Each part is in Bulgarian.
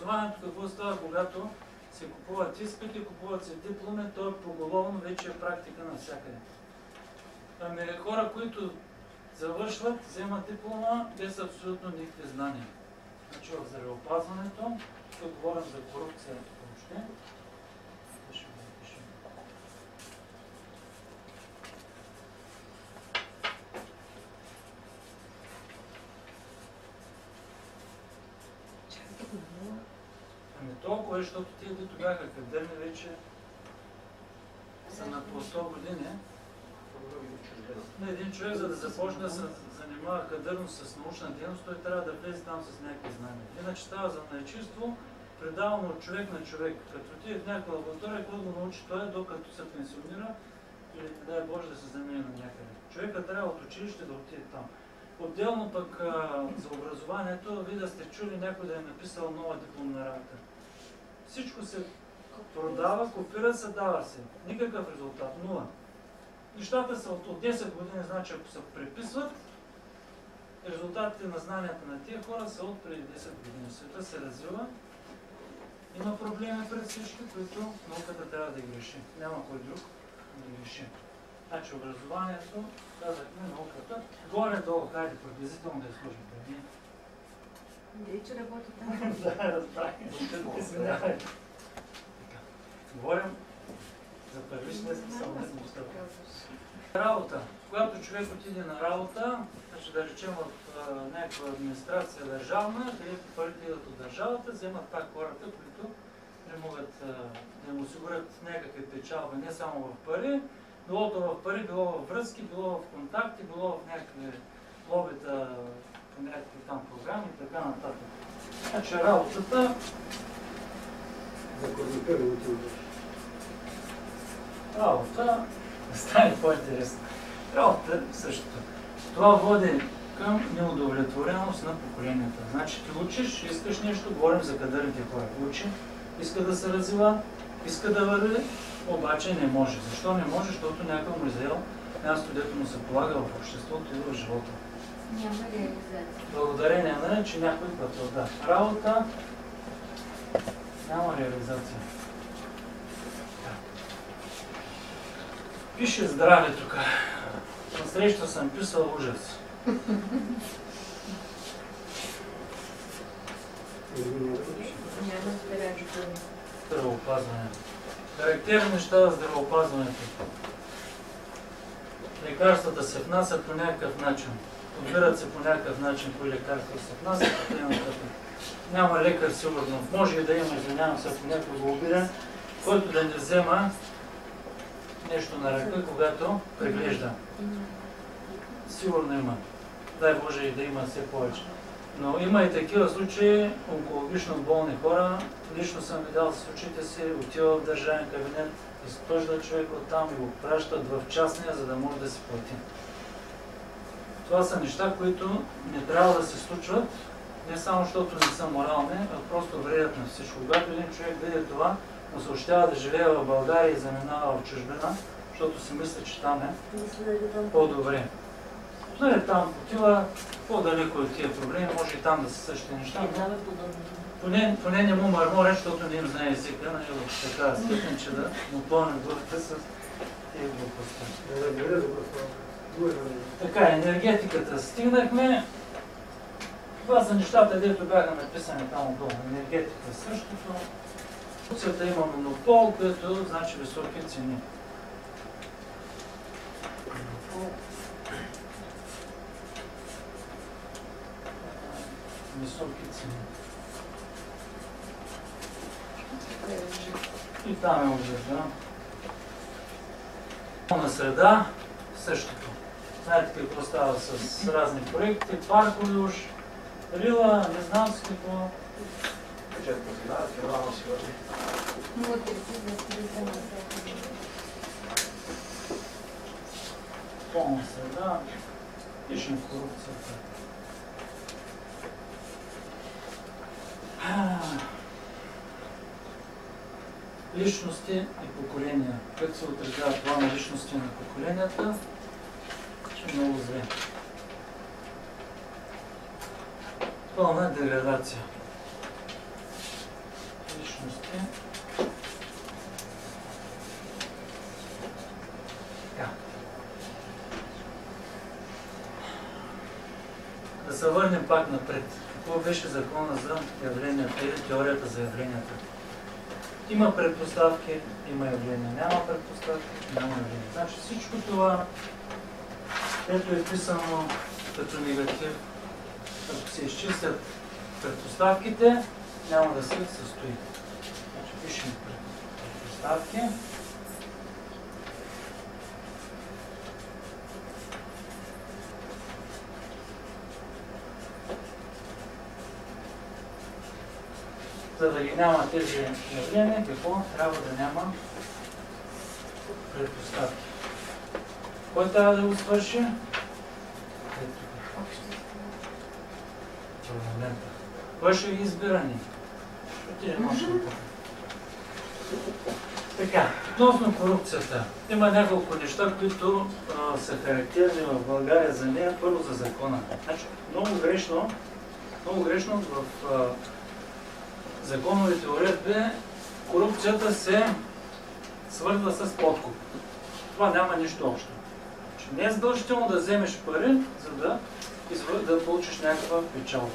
образованието какво става, когато се купуват изпити, купуват се дипломи, то е поголовно вече е практика навсякъде. Ами хора, които завършват, вземат диплома без абсолютно никакви знания. Значи в здравеопазването, тук говорим за корупция въобще. Ами толкова е, защото тия, които бяха академи, вече са на по 100 години. На един човек, за да започне да се занимава кадърно с научна дейност, той трябва да влезе там с някакви знания. Иначе става за наечиство, предавано от човек на човек. Като отиде в някаква лаборатория, какво го научи той, докато се пенсионира или не дай Боже да се замени на някъде. Човека трябва от училище да отиде там. Отделно пък за образованието, вие да сте чули някой да е написал нова дипломна работа. Всичко се продава, копира се, дава се. Никакъв резултат, нула. Нещата са от 10 години, значи ако се преписват, резултатите на знанията на тия хора са от преди 10 години. Света се развива, има проблеми пред всички, които науката трябва да ги реши. Няма кой друг да ги реши. Значи образованието, казахме науката, горе-долу, хайде приблизително да изложим преди. Дей, че работи там. Да, разбрах. Говорим за първичния смисъл на смисълта. Работа. Когато човек отиде на работа, значи да речем в някаква администрация държавна, където парите идват от държавата, вземат пак хората, които не могат да им осигурят някакви печалби, не само в пари, било то в пари, било в връзки, било в контакти, било в някакви лобита, по някакви там програми и така нататък. Значи работата... За корумпираните удържи. Работа стане по-интересно. Работа същото. Това води към неудовлетвореност на поколенията. Значи ти учиш, искаш нещо, говорим за кадърните хора. Учи, иска да се развива, иска да върви, обаче не може. Защо не може? Защото някой му е взел място, дето му се полага в обществото и в живота. Няма реализация. Благодарение на, че някой път да. Работа няма реализация. Пише здраве тук. Насреща съм писал ужас. Няма Здравеопазване. Характерни неща за здравеопазването. Лекарствата се внасят по някакъв начин. Подбират се по някакъв начин, кои лекарства се внасят, няма лекар сигурно. Може и да има, извинявам се, ако някой го обида, който да не взема нещо на ръка, когато преглежда. Сигурно има. Дай Боже и да има все повече. Но има и такива случаи, онкологично болни хора. Лично съм видял с очите си, отива в държавен кабинет, изпъжда човек оттам и го пращат в частния, за да може да си плати. Това са неща, които не трябва да се случват, не само защото не са морални, а просто вредят на всичко. Когато един човек види това, му се ощява да живее в България и заминава в чужбина, защото си мисля, че там е по-добре. Нали, там отива по-далеко от тия проблеми, може и там да са същите неща, но поне не му мърморят, защото не им знае езика, нали, в такава степен, че да му пълнят главата с тия глупости. Така, енергетиката стигнахме. Това са нещата, дето бяха написани там отдолу. Енергетика същото. Турцията има монопол, което значи високи цени. Високи цени. И там е ужас, да. На среда същото. Знаете какво става с разни проекти, паркове уж, рила, не знам с какво. Пълна среда, пишем в корупцията. Личности и поколения. Как се отразява това на личности на поколенията? Много зле. Пълна деградация. пак напред. Какво беше закона за явленията или теорията за явленията? Има предпоставки, има явления. Няма предпоставки, няма явления. Значи всичко това, ето е писано като негатив, ако се изчистят предпоставките, няма да се състои. Значи пишем предпоставки. За да ги няма тези явления, какво трябва да няма предпоставки. Кой трябва да го свърши? Ето. Парламента. Кой ще ги избира ни? Ти не можеш да покажеш. Така, относно корупцията. Има няколко неща, които са характерни в България за нея. Първо за закона. Значи, много грешно в законовите уредби корупцията се свързва с подкуп. Това няма нищо общо. Не е задължително да вземеш пари, за да получиш някаква печалба.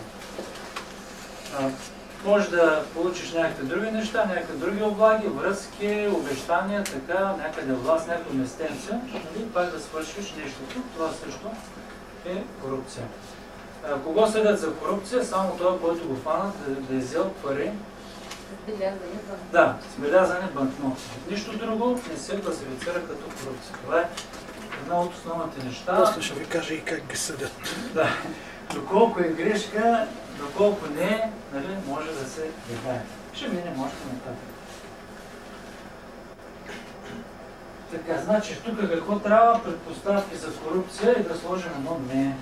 Може да получиш някакви други неща, някакви други облаги, връзки, обещания, така, някъде власт, някакво местенце, и пак да свършиш нещото. Това също е корупция. Кого съдят за корупция? Само това, който го фанат да е взел пари. Да, с белязане банкноти. Нищо друго не се класифицира като корупция. Това е една от основните неща. После ще ви кажа и как ги съдят. Да. Доколко е грешка, доколко не, нали, може да се видае. Ще минем още нататък. Така, значи тук какво трябва? Предпоставки за корупция и да сложим едно не.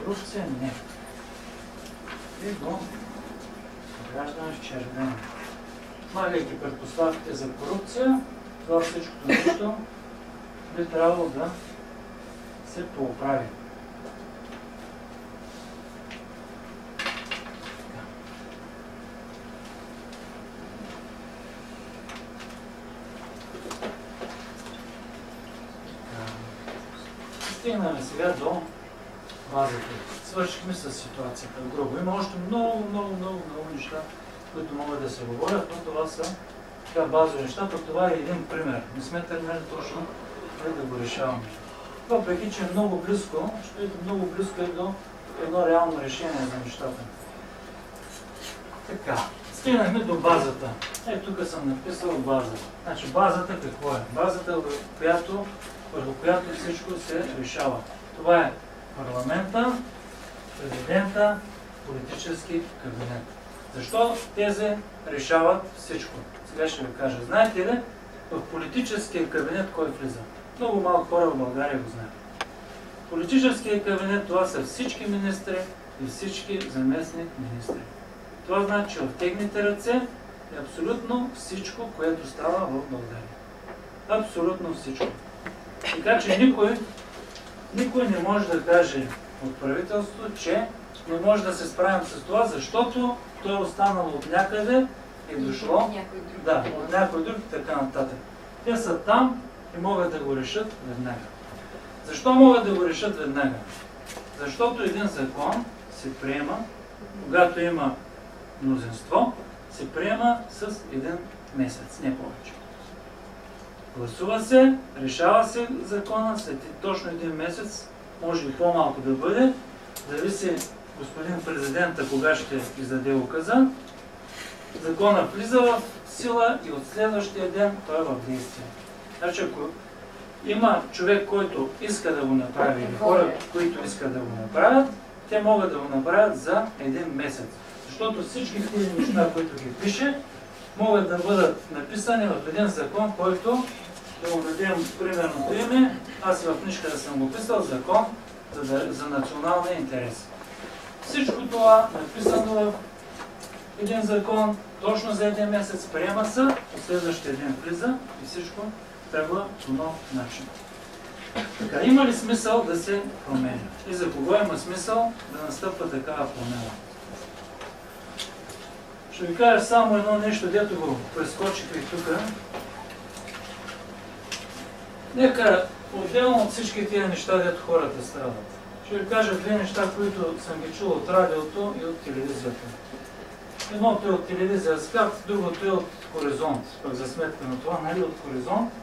Корупция не. И го граждан с червено. Слагайки предпоставките за корупция, това всичкото нещо би трябвало да се поправи. Стигнаме сега до базата. Свършихме с ситуацията грубо. Има още много неща, които могат да се говорят, но това са така базови неща, пък това е един пример. Не сме тръгнали точно да го решаваме. Въпреки, че е много близко, ще е много близко до едно реално решение за нещата. Така, стигнахме до базата. Тук съм написал базата. Значи базата какво е? Базата, върху която всичко се решава. Това е парламента, президента, политически кабинет. Защо тези решават всичко? Сега ще ви кажа. Знаете ли, в политическия кабинет кой влиза? Много малко хора в България го знаят. Политическия кабинет, това са всички министри и всички заместник министри. Това значи, че в техните ръце е абсолютно всичко, което става в България. Абсолютно всичко. Така че никой не може да каже от правителството, че не може да се справим с това, защото то е останало от някъде, е дошло от някой друг и така нататък. Те са там и могат да го решат веднага. Защо могат да го решат веднага? Защото един закон се приема, когато има мнозинство, се приема с един месец, не повече. Гласува се, решава се закона, след точно един месец, може и по-малко да бъде, зависи господин президента кога ще издаде указа, закона влиза в сила и от следващия ден той е в действие. Значи ако има човек, който иска да го направи, или хора, които искат да го направят, те могат да го направят за един месец. Защото всички тези неща, които ги пише, могат да бъдат написани в един закон, който, да го дадем примерното име, аз и в книжката съм го писал, закон за националния интерес. Всичко това написано в един закон, точно за един месец приема се, в следващия ден влиза и всичко тръгва по нов начин. Така, има ли смисъл да се променя? И за кого има смисъл да настъпва такава промяна? Ще ви кажа само едно нещо, дето го прескочих и тук. Нека отделно от всички тия неща, дето хората страдат. Ще ви кажа две неща, които съм ги чул от радиото и от телевизията. Едното е от телевизия Свят, другото е от Хоризонт. Пък за сметка на това, нали, от Хоризонт.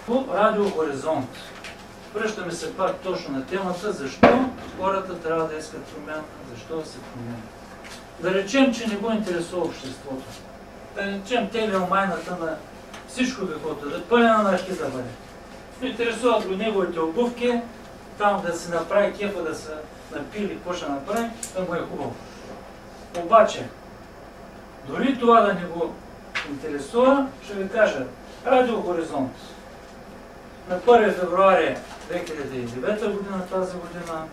По радио Хоризонт. Връщаме се пак точно на темата, защо хората трябва да искат промяна, защо да се променят. Да речем, че не го интересува обществото. Да речем, телеомайната на всичко каквото да пълен анархия да бъде. Интересуват го неговите обувки, там да се направи кефа, да се напили, какво ще направи, да му е хубаво. Обаче, дори това да не го интересува, ще ви кажа, Радио Хоризонт. На 1 февруари 2009 година, тази година,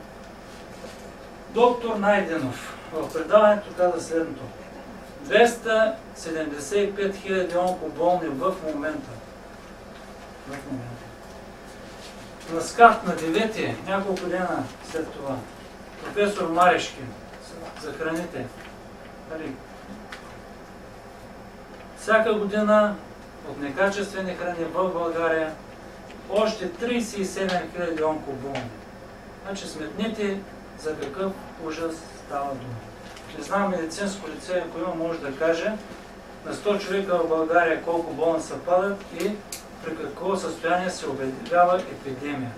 доктор Найденов в предаването каза следното. 275 000 онкоболни в момента. На СКАТ на 9, няколко дена след това, професор Марешки за храните. Всяка година от некачествени храни в България още 37 000 онкоболни. Значи сметнете за какъв ужас става дума. Не знам медицинско лице, ако има, може да каже на 100 човека в България колко болни се падат и при какво състояние се обявява епидемия.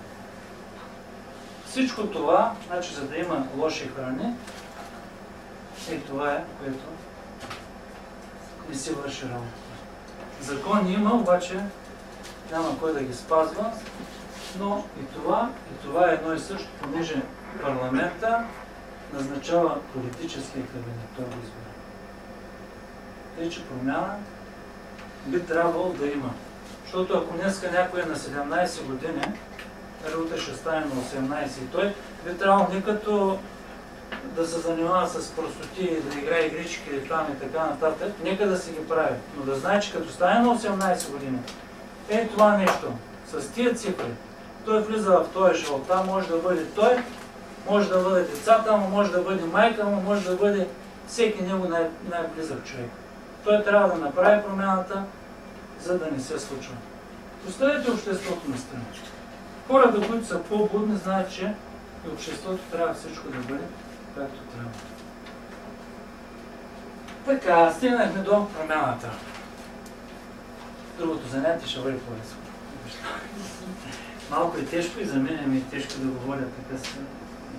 Всичко това, значи за да има лоши храни, и това е, което не си върши работа. Закони има, обаче няма кой да ги спазва, но и това е едно и също, понеже парламента назначава политическия кабинет, той го избира. Тъй, че промяна би трябвало да има. Защото ако днеска някой е на 17 години, утре ще стане на 18 и той би трябвало не като да се занимава с простоти, да играе игрички там и така нататък, нека да си ги прави. Но да знае, че като стане на 18 години, е това нещо, с тия цифри, той влиза в този живот. Там може да бъде той, може да бъде децата му, може да бъде майка му, може да бъде всеки него най-близък човек. Той трябва да направи промяната, за да не се случва. Поставете обществото на страна. Хората, които са по-будни, знаят, че и обществото трябва всичко да бъде както трябва. Така, стигнахме до промяната. Другото занятие ще бъде по-лесно. Малко е тежко и за мен ми е тежко да говоря така си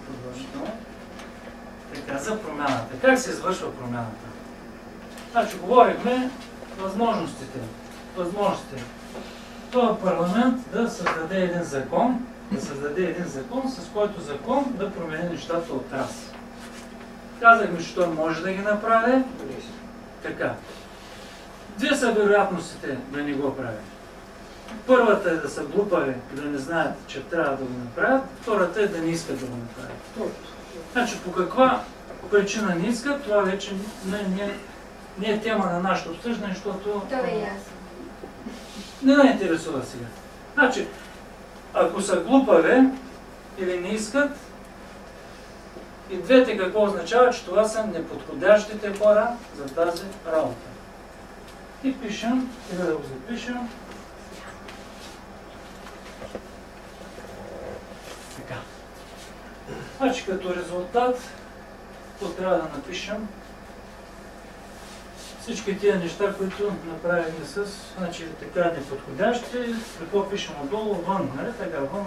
продължително. Така, за промяната. Как се извършва промяната? Значи, говорихме възможностите. Това парламент да създаде един закон, с който закон да промени нещата от раз. Казахме, че той може да ги направи. Така. Две са вероятностите да не го прави. Първата е да са глупави и да не знаят, че трябва да го направят. Втората е да не искат да го направят. Значи, по каква причина не искат, това вече не е тема на нашето обсъждане, защото Това е ясно. не ме интересува сега. Значи, ако са глупави или не искат, и двете какво означава, че това са неподходящите хора за тази работа. И пишем, сега да го запишем. Така. Значи като резултат, то трябва да напишем всички тия неща, които направихме с, значи така неподходящи, какво пишем отдолу, вън, нали така, вън.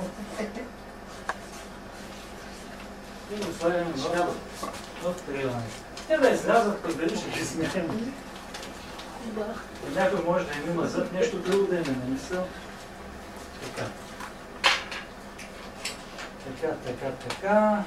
И го слагаме в приемане. Те да излязат, пък дали ще ги смеем. Някой може да им има зъб, нещо друго да им е намисъл. Така. Така.